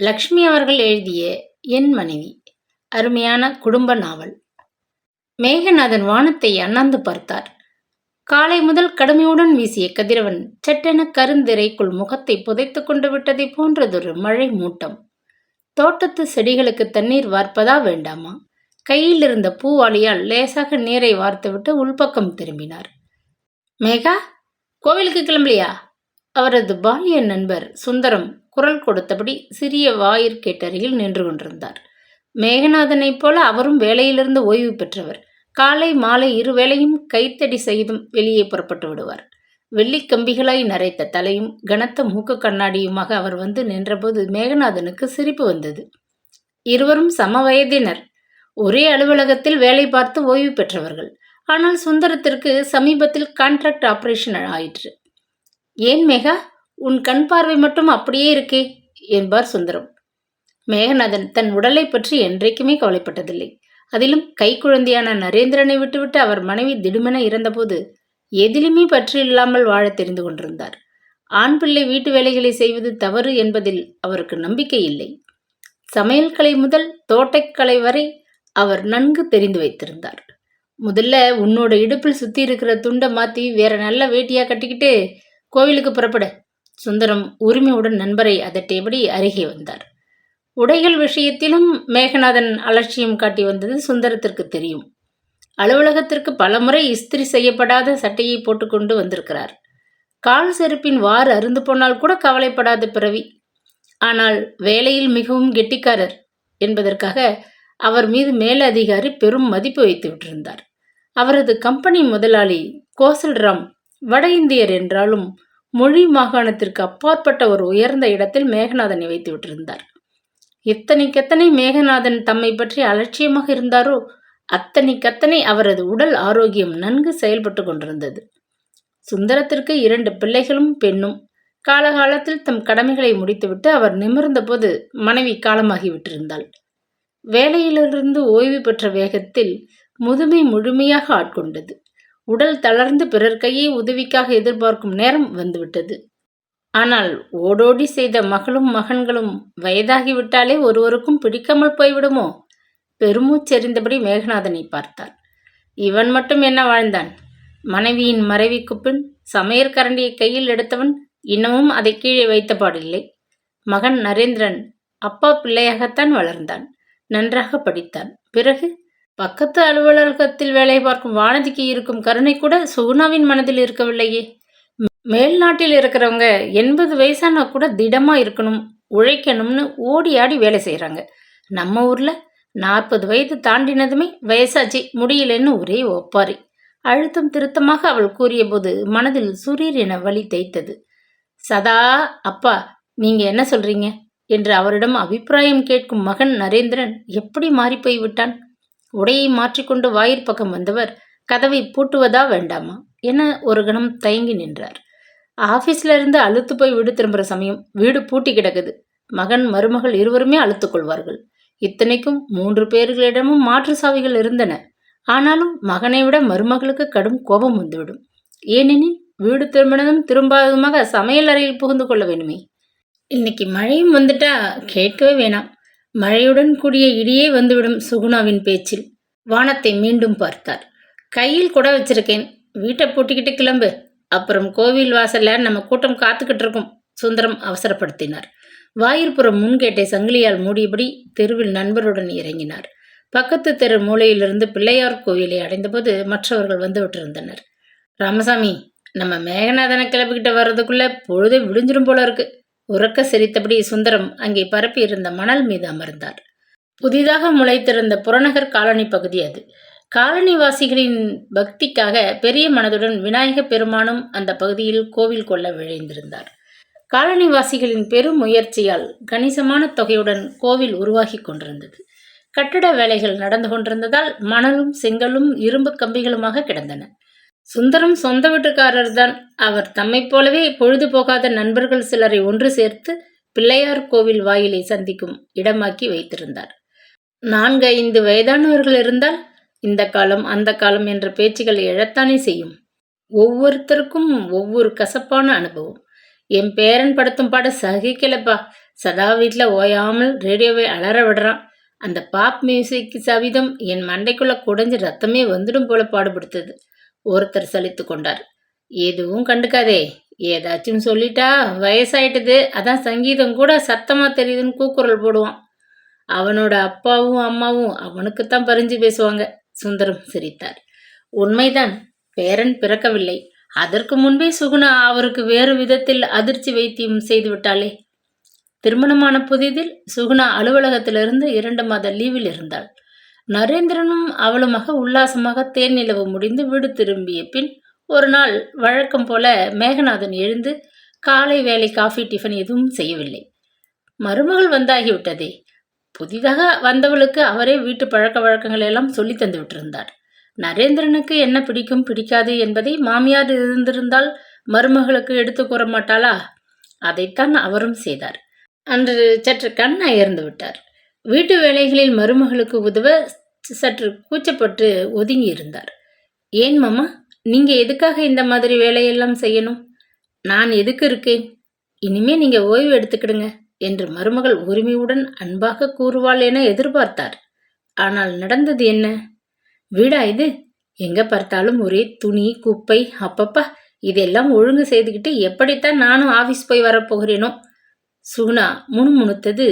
லக்ஷ்மி அவர்கள் எழுதிய என் மனைவி அருமையான குடும்ப நாவல். மேகநாதன் வானத்தை அண்ணாந்து பார்த்தார். காலை முதல் கடுமையுடன் வீசிய கதிரவன் சட்டென கருந்திரைக்குள் முகத்தை புதைத்து கொண்டு விட்டதை போன்றதொரு மழை மூட்டம். தோட்டத்து செடிகளுக்கு தண்ணீர் வார்ப்பதா வேண்டாமா? கையில் இருந்த பூவாளியால் லேசாக நீரை வார்த்துவிட்டு உள்பக்கம் திரும்பினார். மேகா, கோவிலுக்கு கிளம்பலையா? அவரது பாலிய நண்பர் சுந்தரம் குரல் கொடுத்தபடி சிறிய வாயிற்கேட்டருகில் நின்று கொண்டிருந்தார். மேகநாதனைப் போல அவரும் வேலையிலிருந்து ஓய்வு பெற்றவர். காலை மாலை இருவேளையும் கைத்தடி செய்தும் வெளியே புறப்பட்டு விடுவார். வெள்ளிக் கம்பிகளாய் நரைத்த தலையும் கனத்த மூக்கு கண்ணாடியுமாக அவர் வந்து நின்றபோது மேகநாதனுக்கு சிரிப்பு வந்தது. இருவரும் சம வயதினர். ஒரே அலுவலகத்தில் வேலை பார்த்து ஓய்வு பெற்றவர்கள். ஆனால் சுந்தரத்திற்கு சமீபத்தில் கான்ட்ராக்ட் ஆபரேஷன் ஆயிற்று. ஏன் மேகா, உன் கண் பார்வை மட்டும் அப்படியே இருக்கே என்பார் சுந்தரம். மேகநாதன் தன் உடலை பற்றி என்றைக்குமே கவலைப்பட்டதில்லை. அதிலும் கைக்குழந்தையான நரேந்திரனை விட்டுவிட்டு அவர் மனைவி திடுமென இறந்தபோது எதிலுமே பற்று இல்லாமல் வாழ தெரிந்து கொண்டிருந்தார். ஆண் பிள்ளை வீட்டு வேலைகளை செய்வது தவறு என்பதில் அவருக்கு நம்பிக்கை இல்லை. சமையல் கலை முதல் தோட்டக்கலை வரை அவர் நன்கு தெரிந்து வைத்திருந்தார். முதல்ல உன்னோட இடுப்பில் சுத்தி இருக்கிற துண்டை மாற்றி வேற நல்ல வேட்டியா கட்டிக்கிட்டு கோவிலுக்கு புறப்பட. சுந்தரம் உரிமையுடன் நண்பரை அதட்டியபடி அருகே வந்தார். உடைகள் விஷயத்திலும் மேகநாதன் அலட்சியம் காட்டி வந்தது சுந்தரத்திற்கு தெரியும். அலுவலகத்திற்கு பலமுறை இஸ்திரி செய்யப்படாத சட்டையை போட்டுக்கொண்டு வந்திருக்கிறார். கால் செருப்பின் வாறு அருந்து போனால் கூட கவலைப்படாத பிறவி. ஆனால் வேலையில் மிகவும் கெட்டிக்காரர் என்பதற்காக அவர் மீது மேலதிகாரி பெரும் மதிப்பு வைத்து விட்டிருந்தார். அவரது கம்பெனி முதலாளி கோசல்ராம் வட இந்தியர் என்றாலும் மொழி மாகாணத்திற்கு அப்பாற்பட்ட ஒரு உயர்ந்த இடத்தில் மேகநாதனை வைத்து விட்டிருந்தார். எத்தனைக்கெத்தனை மேகநாதன் தம்மை பற்றி அலட்சியமாக இருந்தாரோ அத்தனைக்கத்தனை அவரது உடல் ஆரோக்கியம் நன்கு செயல்பட்டு கொண்டிருந்தது. சுந்தரத்திற்கு 2 பிள்ளைகளும் பெண்ணும். காலகாலத்தில் தம் கடமைகளை முடித்துவிட்டு அவர் நிமிர்ந்த போது மனைவி காலமாகிவிட்டிருந்தாள். வேலையிலிருந்து ஓய்வு பெற்ற வேகத்தில் முதுமை முழுமையாக ஆட்கொண்டது. உடல் தளர்ந்து பிறர் கையை உதவிக்காக எதிர்பார்க்கும் நேரம் வந்துவிட்டது. ஆனால் ஓடோடி செய்த மகளும் மகன்களும் வயதாகிவிட்டாலே ஒருவருக்கும் பிடிக்காமல் போய்விடுமோ? பெருமூச்செறிந்தபடி மேகநாதனை பார்த்தார். இவன் மட்டும் என்ன வாழ்ந்தான்? மனைவியின் மறைவுக்கு பின் சமையற்கரண்டியை கையில் எடுத்தவன் இன்னமும் அதை கீழே வைத்தபாடில்லை. மகன் நரேந்திரன் அப்பா பிள்ளையாகத்தான் வளர்ந்தான். நன்றாக படித்தான். பிறகு பக்கத்து அலுவலகத்தில் வேலை பார்க்கும் வானதிக்கு இருக்கும் கருணை கூட சுகுணாவின் மனதில் இருக்கவில்லையே. மேல் நாட்டில் இருக்கிறவங்க 80 வயசானா கூட திடமா இருக்கணும், உழைக்கணும்னு ஓடி ஆடி வேலை செய்கிறாங்க. நம்ம ஊரில் 40 வயது தாண்டினதுமே வயசாச்சு முடியலன்னு ஒரே ஒப்பாரி. அழுத்தம் திருத்தமாக அவள் கூறிய போது மனதில் சுரீர் என வலி தைத்தது. சதா அப்பா நீங்க என்ன சொல்றீங்க என்று அவரிடம் அபிப்பிராயம் கேட்கும் மகன் நரேந்திரன் எப்படி மாறிப்போய் விட்டான்? உடையை மாற்றிக்கொண்டு வாயிற்பக்கம் வந்தவர் கதவை பூட்டுவதா வேண்டாமா என ஒரு கணம் தயங்கி நின்றார். ஆபீஸ்ல இருந்து அழுத்து போய் வீடு திரும்புகிற சமயம் வீடு பூட்டி கிடக்குது. மகன் மருமகள் இருவருமே அழுத்துக் கொள்வார்கள். இத்தனைக்கும் 3 பேர்களிடமும் மாற்று சாவிகள் இருந்தன. ஆனாலும் மகனை விட மருமகளுக்கு கடும் கோபம் வந்துவிடும். ஏனெனில் வீடு திரும்பினதும் திரும்பாததுமாக சமையல் அறையில் புகுந்து கொள்ள வேண்டுமே. இன்னைக்கு மழையும் வந்துட்டா கேட்கவே வேணாம். மழையுடன் கூடிய இடியே வந்துவிடும் சுகுணாவின் பேச்சில். வானத்தை மீண்டும் பார்த்தார். கையில் கூட வச்சிருக்கேன், வீட்டை பூட்டிக்கிட்டு கிளம்பு, அப்புறம் கோவில் வாசல்ல நம்ம கூட்டம் காத்துக்கிட்டு இருக்கும் சுந்தரம் அவசரப்படுத்தினார். வாயிற்புறம் முன்கேட்டை சங்கிலியால் மூடியபடி தெருவில் நண்பருடன் இறங்கினார். பக்கத்து தெரு மூலையிலிருந்து பிள்ளையார் கோவிலை அடைந்தபோது மற்றவர்கள் வந்து விட்டிருந்தனர். ராமசாமி, நம்ம மேகநாதனை கிளப்பிக்கிட்ட வர்றதுக்குள்ள பொழுது விடிஞ்சிடும் போல இருக்கு. உறக்க சிரித்தபடி சுந்தரம் அங்கே பரப்பி இருந்த மணல் மீது அமர்ந்தார். புதிதாக முளைத்திருந்த புறநகர் காலனி பகுதி அது. காலனிவாசிகளின் பக்திக்காக பெரிய மனதுடன் விநாயக பெருமானும் அந்த பகுதியில் கோவில் கொள்ள விழைந்திருந்தார். காலனிவாசிகளின் பெரும் முயற்சியால் கணிசமான தொகையுடன் கோவில் உருவாகி கொண்டிருந்தது. கட்டிட வேலைகள் நடந்து கொண்டிருந்ததால் மணலும் செங்கலும் இரும்பு கம்பிகளுமாக கிடந்தன. சுந்தரம் சொந்த வீட்டுக்காரர் தான். அவர் தம்மை போலவே பொழுது போகாத நண்பர்கள் சிலரை ஒன்று சேர்த்து பிள்ளையார் கோவில் வாயிலை சந்திக்கும் இடமாக்கி வைத்திருந்தார். 4-5 வயதானவர்கள் இருந்தால் இந்த காலம் அந்த காலம் என்ற பேச்சுகள் எழத்தானே செய்யும். ஒவ்வொருத்தருக்கும் ஒவ்வொரு கசப்பான அனுபவம். என் பேரன் படுத்தும் பாட சகிக்கலப்பா, சதா வீட்டில் ஓயாமல் ரேடியோவை அலற விடுறான். அந்த பாப் மியூசிக் சவிதம் என் மண்டைக்குள்ள குடைஞ்சு ரத்தமே வந்துடும் போல பாடுபடுத்துது. ஒருத்தர் சலித்து கொண்டார். எதுவும் கண்டுக்காதே, ஏதாச்சும் சொல்லிட்டா வயசாயிட்டது, அதான் சங்கீதம் கூட சத்தமா தெரியுதுன்னு கூக்குரல் போடுவான். அவனோட அப்பாவும் அம்மாவும் அவனுக்குத்தான் பறிஞ்சு பேசுவாங்க. சுந்தரம் சிரித்தார். உண்மைதான், பேரன் பிறக்கவில்லை. அதற்கு முன்பே சுகுணா அவருக்கு வேறு விதத்தில் அதிர்ச்சி வைத்தியம் செய்து விட்டாளே. திருமணமான புதிதில் சுகுணா அலுவலகத்திலிருந்து 2 மாத லீவில் இருந்தாள். நரேந்திரனும் அவளுமாக உல்லாசமாக தேன் நிலவு முடிந்து வீடு திரும்பிய பின் ஒரு நாள் வழக்கம் போல மேகநாதன் எழுந்து காலை வேலை காஃபி டிஃபன் எதுவும் செய்யவில்லை. மருமகள் வந்தாகிவிட்டதே. புதிதாக வந்தவளுக்கு அவரே வீட்டு பழக்க வழக்கங்கள் எல்லாம் சொல்லி தந்து விட்டிருந்தார். நரேந்திரனுக்கு என்ன பிடிக்கும் பிடிக்காது என்பதை மாமியார் இருந்திருந்தால் மருமகளுக்கு எடுத்து கூற மாட்டாளா? அதைத்தான் அவரும் செய்தார். அன்று சற்று கண் அயர்ந்து விட்டார். வீட்டு வேலைகளில் மருமகளுக்கு உதவ சற்று கூச்சப்பட்டு ஒதுங்கி இருந்தார். ஏன் மாமா, நீங்க எதுக்காக இந்த மாதிரி வேலையெல்லாம் செய்யணும்? நான் எதுக்கு இருக்கேன்? இனிமே நீங்க ஓய்வு எடுத்துக்கிடுங்க என்று மருமகள் உரிமையுடன் அன்பாக கூறுவாள் என எதிர்பார்த்தார். ஆனால் நடந்தது என்ன? வீடா இது? எங்க பார்த்தாலும் ஒரே துணி, குப்பை. அப்பப்பா, இதெல்லாம் ஒழுங்கு செய்துக்கிட்டு எப்படித்தான் நானும் ஆபீஸ் போய் வரப்போகிறேனோ? சுகுணா முணுமுணுத்தது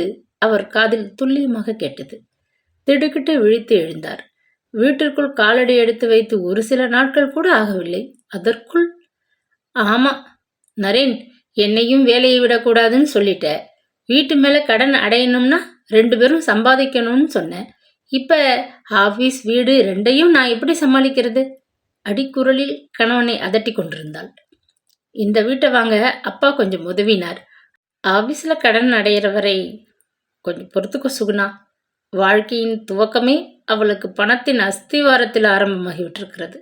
அவர் காதில் துல்லியமாக கேட்டது. திடுக்கிட்டு விழித்து எழுந்தார். வீட்டிற்குள் காலடி எடுத்து வைத்து ஒரு சில நாட்கள் கூட ஆகவில்லை. அதற்குள் ஆமா நரேன், என்னையும் வேலையை விடக்கூடாதுன்னு சொல்லிட்ட. வீட்டு மேல கடன் அடையணும்னா 2 பேரும் சம்பாதிக்கணும்னு சொன்னேன். இப்ப ஆபீஸ் வீடு 2ஐயும் நான் எப்படி சமாளிக்கிறது? அடிக்குரலில் கணவனை அதட்டி கொண்டிருந்தாள். இந்த வீட்டை வாங்க அப்பா கொஞ்சம் உதவினார். ஆபீஸ்ல கடன் அடையிற வரை கொஞ்சம் பொறுத்துக்க சுகுணா. வாழ்க்கையின் துவக்கமே அவளுக்கு பணத்தின் அஸ்திவாரத்தில் ஆரம்பமாகிவிட்டிருக்கிறது.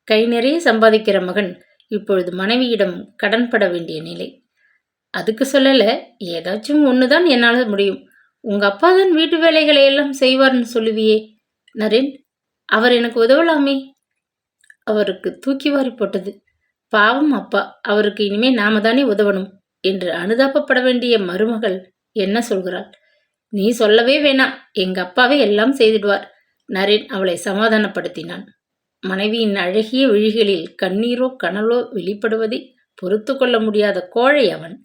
கை நிறைய சம்பாதிக்கிற மகன் இப்பொழுது மனைவியிடம் கடன்பட வேண்டிய நிலை. அதுக்கு சொல்லல, ஏதாச்சும் ஒண்ணுதான் என்னால முடியும். உங்க அப்பா தான் வீட்டு வேலைகளை எல்லாம் செய்வார்னு சொல்லுவியே நரேன், அவர் எனக்கு உதவலாமே. அவருக்கு தூக்கி வாரி போட்டது. பாவம் அப்பா, அவருக்கு இனிமே நாம தானே உதவணும் என்று அனுதாபப்பட வேண்டிய மருமகள் என்ன சொல்கிறாள்? நீ சொல்லவே வேணாம், எங்க அப்பாவே எல்லாம் செய்திடுவார். நரேன் அவளை சமாதானப்படுத்தினான். மனைவியின் அழகிய விழிகளில் கண்ணீரோ கனலோ வெளிப்படுவதை பொறுத்து கொள்ள முடியாத கோழை அவன்.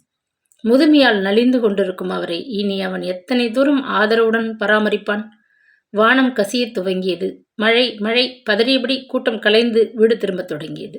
முதுமையால் நலிந்து கொண்டிருக்கும் அவரை இனி அவன் எத்தனை தூரம் ஆதரவுடன் பராமரிப்பான்? வானம் கசியத் துவங்கியது. மழை மழை பதறியபடி கூட்டம் கலைந்து வீடு திரும்பத் தொடங்கியது.